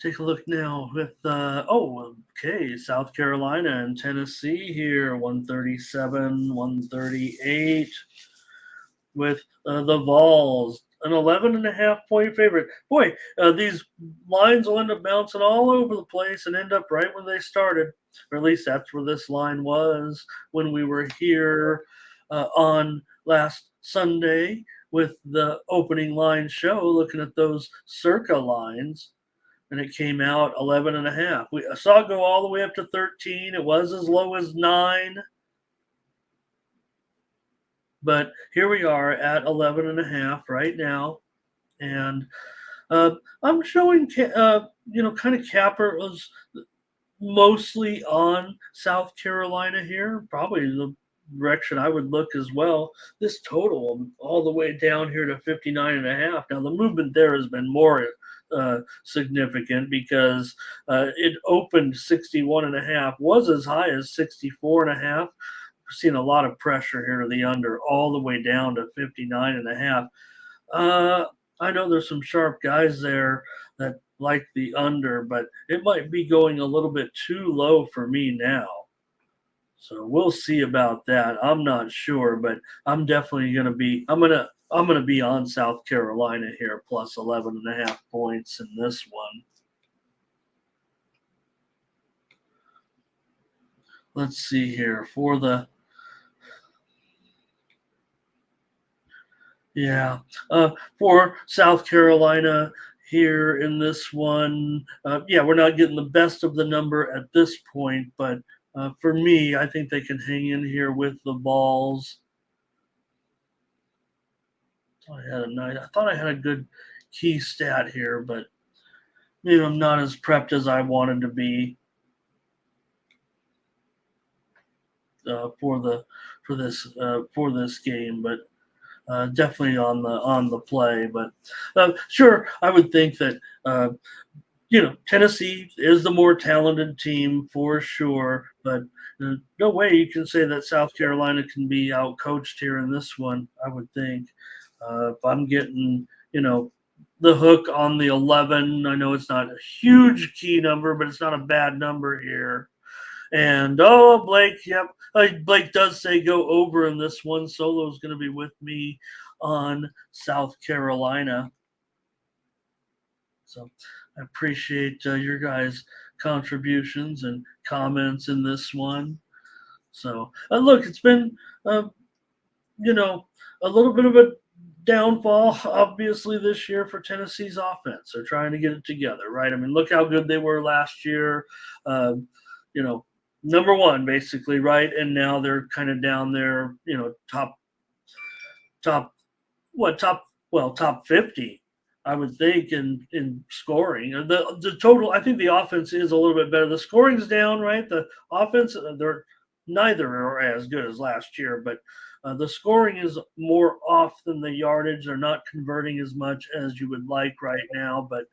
Take a look now with okay, South Carolina and Tennessee here, 137, 138 with the Vols, an 11.5 point favorite. Boy, these lines will end up bouncing all over the place and end up right where they started, or at least that's where this line was when we were here on last Sunday with the opening line show, looking at those circa lines, and it came out 11 and a half. I saw it go all the way up to 13. It was as low as 9, but here we are at 11 and a half right now. And uh, I'm showing, kind of Capper was mostly on South Carolina here, probably the direction I would look as well. This total all the way down here to 59 and a half. Now, the movement there has been more significant because it opened 61 and a half, was as high as 64 and a half. We're seeing a lot of pressure here to the under, all the way down to 59 and a half. Uh, I know there's some sharp guys there that like the under, but it might be going a little bit too low for me now. So we'll see about that. I'm not sure, but I'm definitely gonna be. I'm gonna be on South Carolina here plus 11.5 points in this one. Let's see here for the Yeah. For South Carolina here in this one, yeah, we're not getting the best of the number at this point, but for me, I think they can hang in here with the balls. I thought I had a good key stat here, but maybe I'm not as prepped as I wanted to be for the for this game, but definitely on the play. But sure, I would think that Tennessee is the more talented team for sure, but no way you can say that South Carolina can be out coached here in this one. I would think if I'm getting the hook on the 11, I know it's not a huge key number, but it's not a bad number here. And Blake, yep, Blake does say go over in this one. Solo's going to be with me on South Carolina. So I appreciate your guys' contributions and comments in this one. So look, it's been you know a little bit of a downfall, obviously, this year for Tennessee's offense. They're trying to get it together, right? I mean, look how good they were last year. Uh, you know, number one, basically, right? And now they're kind of down there, top, what, top 50, I would think, in scoring. The total, I think the offense is a little bit better. The scoring's down, right? The offense, they're neither are as good as last year, but the scoring is more off than the yardage. They're not converting as much as you would like right now, but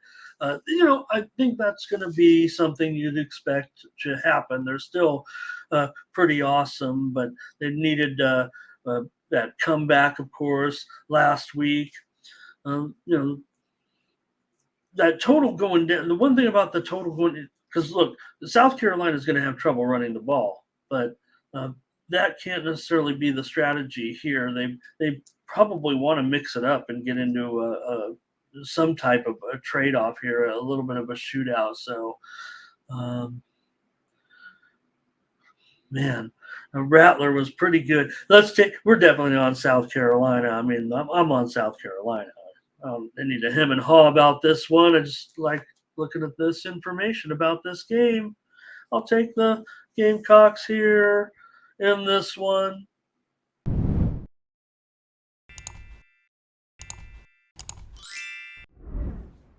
I think that's going to be something you'd expect to happen. They're still pretty awesome, but they needed that comeback, of course, last week. Um, you know, that total going down. The one thing about the total going, because look, South Carolina is going to have trouble running the ball, but uh, that can't necessarily be the strategy here. They probably want to mix it up and get into some type of a trade off here, a little bit of a shootout. So, um, man, Rattler was pretty good. We're definitely on South Carolina. I mean, I'm on South Carolina. I need to hem and haw about this one. I just like looking at this information about this game. I'll take the Gamecocks here in this one.